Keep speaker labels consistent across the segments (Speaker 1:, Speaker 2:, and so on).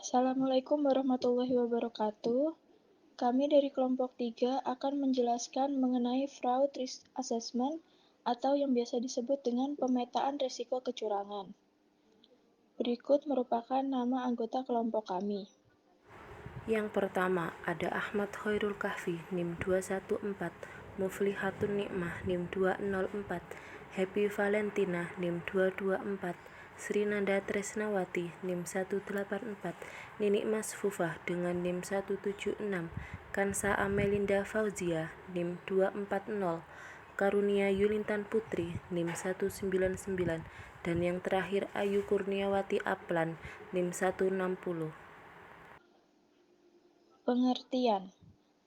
Speaker 1: Assalamualaikum warahmatullahi wabarakatuh. Kami dari kelompok 3 akan menjelaskan mengenai fraud risk assessment atau yang biasa disebut dengan pemetaan risiko kecurangan. Berikut merupakan nama anggota kelompok kami.
Speaker 2: Yang pertama, ada Ahmad Khairul Kahfi, NIM 214, Muflihatun Nikmah, NIM 204, Happy Valentina, NIM 224, Sri Nanda Tresnawati, NIM 184, Ninik Masfufah dengan NIM 176, Kansa Amelinda Fauzia, NIM 240, Karunia Yulintan Putri, NIM 199, dan yang terakhir Ayu Kurniawati Aplan, NIM 160.
Speaker 1: Pengertian: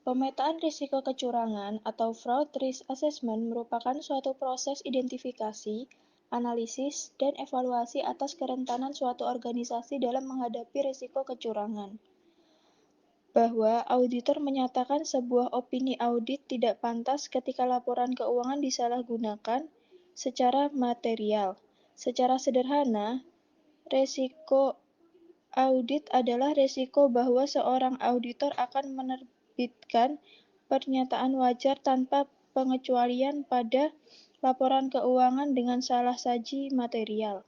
Speaker 1: pemetaan risiko kecurangan atau fraud risk assessment merupakan suatu proses identifikasi, analisis, dan evaluasi atas kerentanan suatu organisasi dalam menghadapi risiko kecurangan. Bahwa auditor menyatakan sebuah opini audit tidak pantas ketika laporan keuangan disalahgunakan secara material. Secara sederhana, risiko audit adalah risiko bahwa seorang auditor akan menerbitkan pernyataan wajar tanpa pengecualian pada laporan keuangan dengan salah saji material.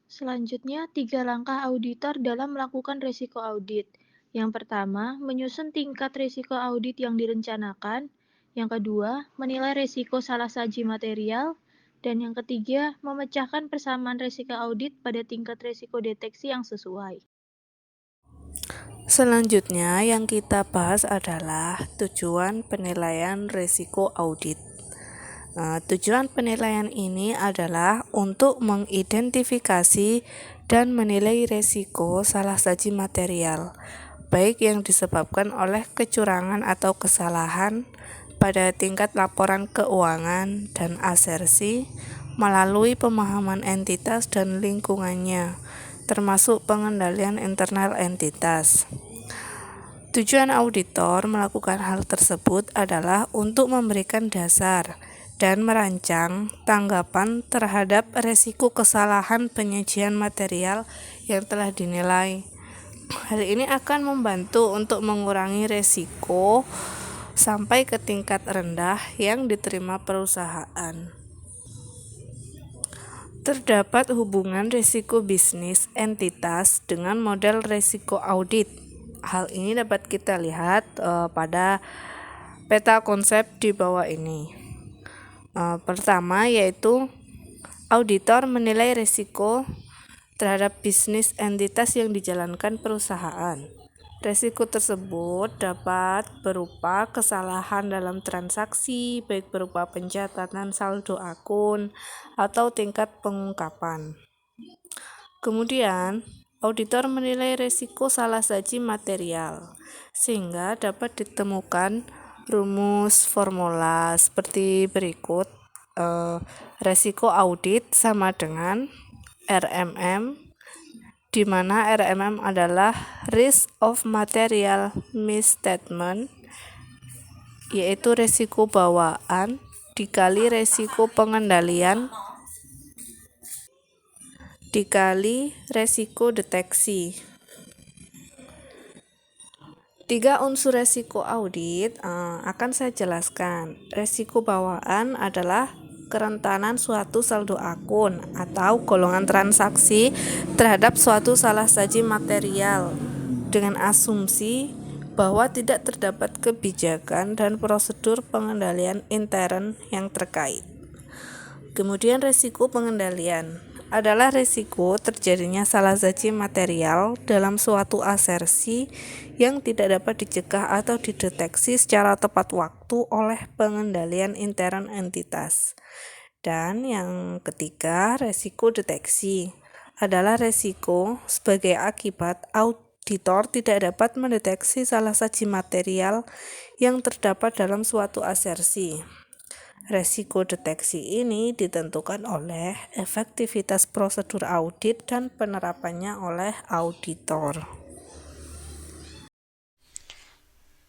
Speaker 1: Selanjutnya, 3 langkah auditor dalam melakukan risiko audit. Yang pertama, menyusun tingkat risiko audit yang direncanakan. Yang kedua, menilai risiko salah saji material. Dan yang ketiga, memecahkan persamaan risiko audit pada tingkat risiko deteksi yang sesuai.
Speaker 3: Selanjutnya yang kita bahas adalah tujuan penilaian risiko audit. Tujuan penilaian ini adalah untuk mengidentifikasi dan menilai risiko salah saji material, baik yang disebabkan oleh kecurangan atau kesalahan pada tingkat laporan keuangan dan asersi melalui pemahaman entitas dan lingkungannya, termasuk pengendalian internal entitas. Tujuan auditor melakukan hal tersebut adalah untuk memberikan dasar dan merancang tanggapan terhadap risiko kesalahan penyajian material yang telah dinilai. Hal ini akan membantu untuk mengurangi risiko sampai ke tingkat rendah yang diterima perusahaan. Terdapat hubungan risiko bisnis entitas dengan model risiko audit. Hal ini dapat kita lihat pada peta konsep di bawah ini. Pertama yaitu auditor menilai risiko terhadap bisnis entitas yang dijalankan perusahaan. Risiko tersebut dapat berupa kesalahan dalam transaksi, baik berupa pencatatan saldo akun atau tingkat pengungkapan. Kemudian, auditor menilai risiko salah saji material, sehingga dapat ditemukan rumus formula seperti berikut. Risiko audit sama dengan RMM, di mana RMM adalah risk of material misstatement, yaitu risiko bawaan dikali risiko pengendalian dikali risiko deteksi. 3 unsur risiko audit akan saya jelaskan. Risiko bawaan adalah kerentanan suatu saldo akun atau golongan transaksi terhadap suatu salah saji material dengan asumsi bahwa tidak terdapat kebijakan dan prosedur pengendalian intern yang terkait. Kemudian risiko pengendalian adalah risiko terjadinya salah saji material dalam suatu asersi yang tidak dapat dicegah atau dideteksi secara tepat waktu oleh pengendalian intern entitas. Dan yang ketiga, risiko deteksi adalah risiko sebagai akibat auditor tidak dapat mendeteksi salah saji material yang terdapat dalam suatu asersi. Risiko deteksi ini ditentukan oleh efektivitas prosedur audit dan penerapannya oleh auditor.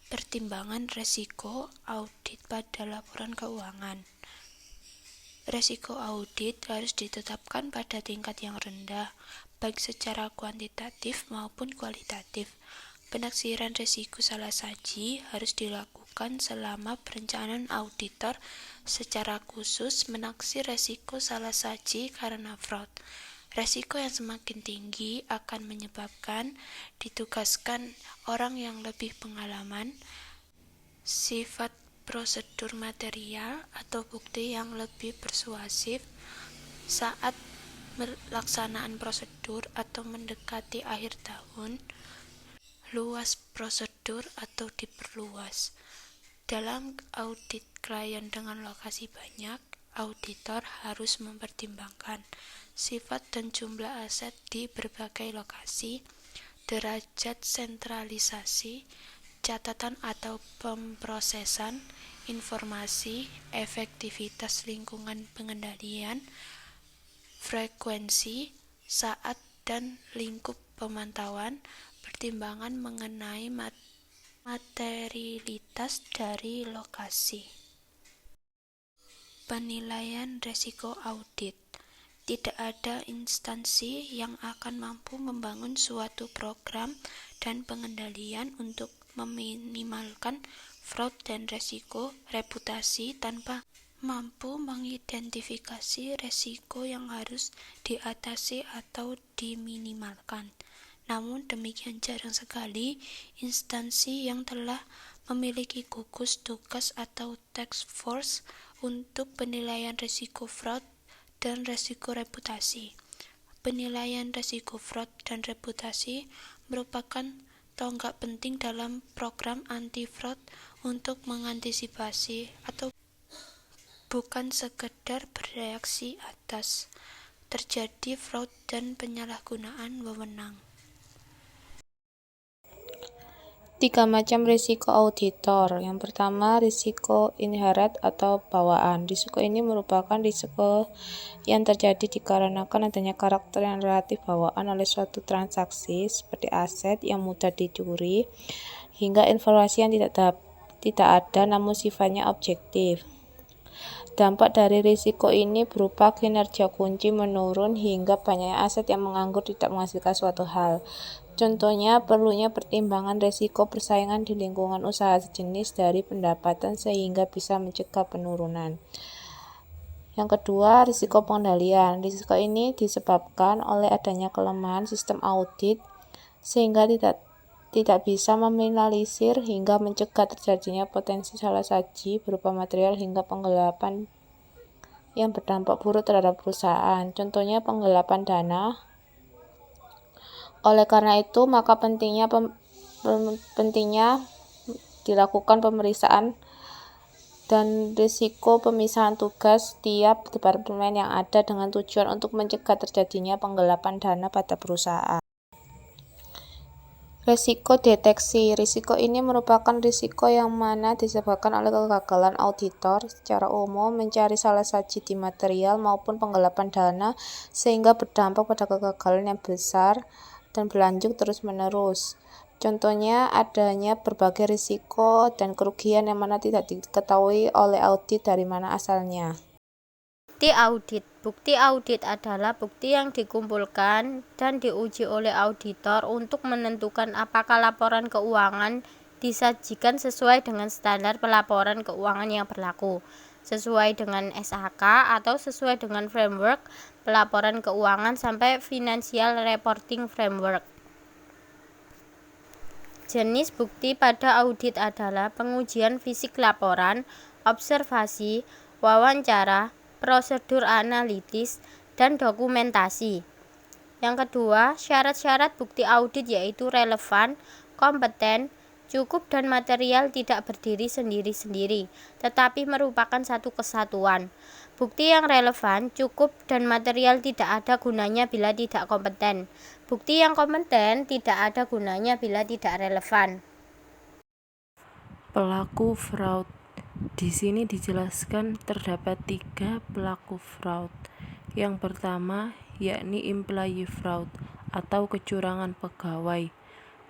Speaker 4: Pertimbangan risiko audit pada laporan keuangan. Resiko audit harus ditetapkan pada tingkat yang rendah, baik secara kuantitatif maupun kualitatif. Penaksiran risiko salah saji harus dilakukan selama perencanaan auditor secara khusus menaksir risiko salah saji karena fraud. Risiko yang semakin tinggi akan menyebabkan ditugaskan orang yang lebih pengalaman, sifat prosedur material atau bukti yang lebih persuasif saat pelaksanaan prosedur atau mendekati akhir tahun, luas prosedur atau diperluas. Dalam audit klien dengan lokasi banyak, auditor harus mempertimbangkan sifat dan jumlah aset di berbagai lokasi, derajat sentralisasi, catatan atau pemrosesan informasi, efektivitas lingkungan pengendalian, frekuensi, saat dan lingkup pemantauan, pertimbangan mengenai materialitas dari lokasi. Penilaian risiko audit. Tidak ada instansi yang akan mampu membangun suatu program dan pengendalian untuk meminimalkan fraud dan risiko reputasi tanpa mampu mengidentifikasi risiko yang harus diatasi atau diminimalkan. Namun demikian jarang sekali instansi yang telah memiliki gugus tugas atau task force untuk penilaian risiko fraud dan risiko reputasi. Penilaian risiko fraud dan reputasi merupakan tonggak penting dalam program anti-fraud untuk mengantisipasi atau bukan sekedar bereaksi atas terjadi fraud dan penyalahgunaan wewenang.
Speaker 2: 3 macam risiko auditor. Yang pertama, risiko inherent atau bawaan. Risiko ini merupakan risiko yang terjadi dikarenakan adanya karakter yang relatif bawaan oleh suatu transaksi seperti aset yang mudah dicuri hingga informasi yang tidak ada namun sifatnya objektif. Dampak dari risiko ini berupa kinerja kunci menurun hingga banyaknya aset yang menganggur tidak menghasilkan suatu hal. Contohnya, perlunya pertimbangan risiko persaingan di lingkungan usaha sejenis dari pendapatan sehingga bisa mencegah penurunan. Yang kedua, risiko pengendalian. Risiko ini disebabkan oleh adanya kelemahan sistem audit sehingga tidak bisa meminimalisir hingga mencegah terjadinya potensi salah saji berupa material hingga penggelapan yang berdampak buruk terhadap perusahaan. Contohnya penggelapan dana. Oleh karena itu, maka pentingnya dilakukan pemeriksaan dan risiko pemisahan tugas setiap departemen yang ada dengan tujuan untuk mencegah terjadinya penggelapan dana pada perusahaan. Risiko deteksi. Risiko ini merupakan risiko yang mana disebabkan oleh kegagalan auditor secara umum mencari salah saji di material maupun penggelapan dana sehingga berdampak pada kegagalan yang besar dan berlanjut terus-menerus. Contohnya adanya berbagai risiko dan kerugian yang mana tidak diketahui oleh audit dari mana asalnya.
Speaker 5: Bukti audit. Bukti audit adalah bukti yang dikumpulkan dan diuji oleh auditor untuk menentukan apakah laporan keuangan disajikan sesuai dengan standar pelaporan keuangan yang berlaku, sesuai dengan SAK atau sesuai dengan framework pelaporan keuangan sampai Financial Reporting Framework. Jenis bukti pada audit adalah pengujian fisik laporan, observasi, wawancara, prosedur analitis, dan dokumentasi. Yang kedua, syarat-syarat bukti audit yaitu relevan, kompeten, cukup dan material tidak berdiri sendiri-sendiri, tetapi merupakan satu kesatuan. Bukti yang relevan, cukup, dan material tidak ada gunanya bila tidak kompeten. Bukti yang kompeten tidak ada gunanya bila tidak relevan.
Speaker 2: Pelaku fraud. Di sini dijelaskan terdapat 3 pelaku fraud. Yang pertama yakni employee fraud atau kecurangan pegawai.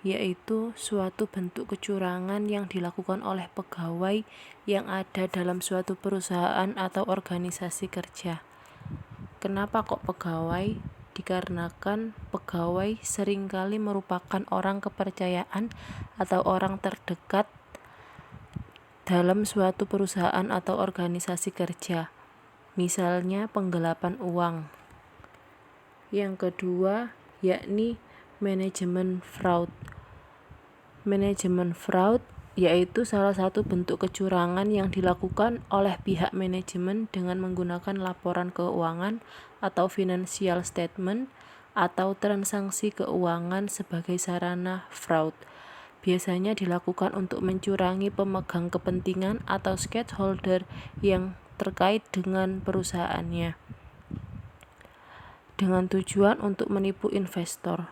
Speaker 2: yaitu suatu bentuk kecurangan yang dilakukan oleh pegawai yang ada dalam suatu perusahaan atau organisasi kerja. Kenapa kok pegawai? Dikarenakan pegawai seringkali merupakan orang kepercayaan atau orang terdekat dalam suatu perusahaan atau organisasi kerja, misalnya penggelapan uang. Yang kedua, yakni manajemen fraud. Manajemen fraud yaitu salah satu bentuk kecurangan yang dilakukan oleh pihak manajemen dengan menggunakan laporan keuangan atau financial statement atau transaksi keuangan sebagai sarana fraud. Biasanya dilakukan untuk mencurangi pemegang kepentingan atau stakeholder yang terkait dengan perusahaannya, dengan tujuan untuk menipu investor.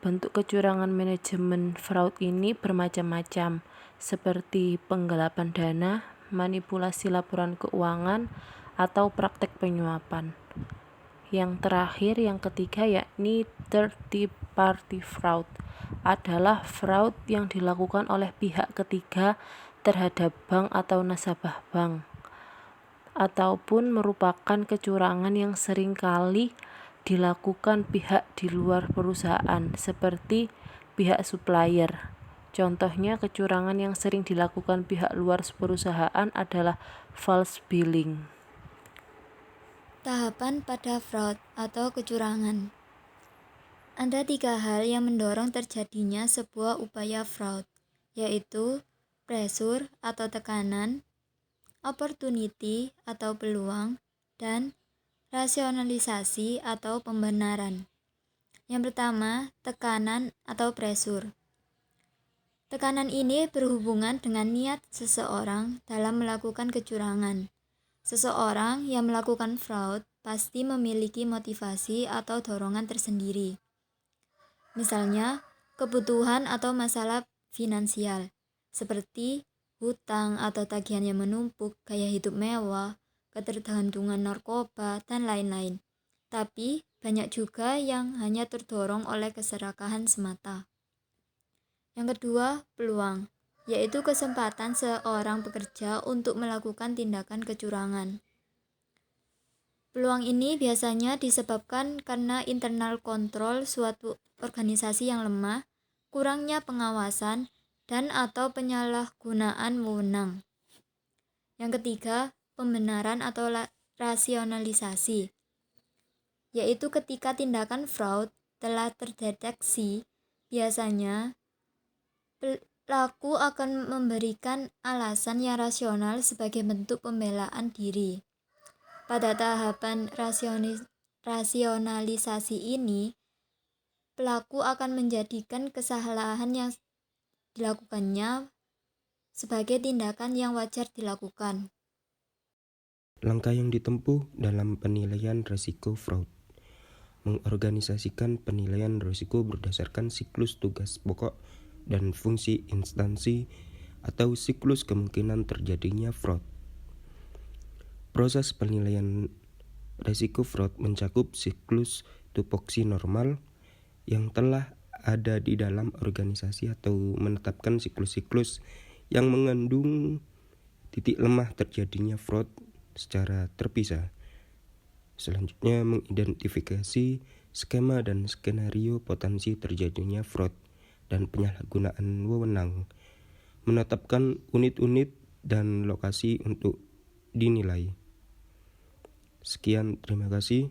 Speaker 2: Bentuk kecurangan manajemen fraud ini bermacam-macam, seperti penggelapan dana, manipulasi laporan keuangan, atau praktek penyuapan. Yang terakhir, yang ketiga, yakni third party fraud, adalah fraud yang dilakukan oleh pihak ketiga terhadap bank atau nasabah bank, ataupun merupakan kecurangan yang seringkali dilakukan pihak di luar perusahaan, seperti pihak supplier. Contohnya, kecurangan yang sering dilakukan pihak luar perusahaan adalah false billing.
Speaker 6: Tahapan pada fraud atau kecurangan. Ada 3 hal yang mendorong terjadinya sebuah upaya fraud, yaitu pressure atau tekanan, opportunity atau peluang, dan rasionalisasi atau pembenaran. Yang pertama, tekanan atau pressure. Tekanan ini berhubungan dengan niat seseorang dalam melakukan kecurangan. Seseorang yang melakukan fraud pasti memiliki motivasi atau dorongan tersendiri. Misalnya, kebutuhan atau masalah finansial, seperti hutang atau tagihan yang menumpuk, gaya hidup mewah, ketergantungan narkoba, dan lain-lain. Tapi banyak juga yang hanya terdorong oleh keserakahan semata. Yang kedua, peluang, yaitu kesempatan seorang pekerja untuk melakukan tindakan kecurangan. Peluang ini biasanya disebabkan karena internal kontrol suatu organisasi yang lemah, kurangnya pengawasan, dan atau penyalahgunaan wewenang. Yang ketiga, pembenaran atau rasionalisasi, yaitu ketika tindakan fraud telah terdeteksi, biasanya pelaku akan memberikan alasan yang rasional sebagai bentuk pembelaan diri. Pada tahapan rasionalisasi ini, pelaku akan menjadikan kesalahan yang dilakukannya sebagai tindakan yang wajar dilakukan.
Speaker 7: Langkah yang ditempuh dalam penilaian risiko fraud. Mengorganisasikan penilaian risiko berdasarkan siklus tugas pokok dan fungsi instansi atau siklus kemungkinan terjadinya fraud. Proses penilaian risiko fraud mencakup siklus tupoksi normal yang telah ada di dalam organisasi atau menetapkan siklus-siklus yang mengandung titik lemah terjadinya fraud secara terpisah. Selanjutnya, mengidentifikasi skema dan skenario potensi terjadinya fraud dan penyalahgunaan wewenang, menetapkan unit-unit dan lokasi untuk dinilai. Sekian, terima kasih.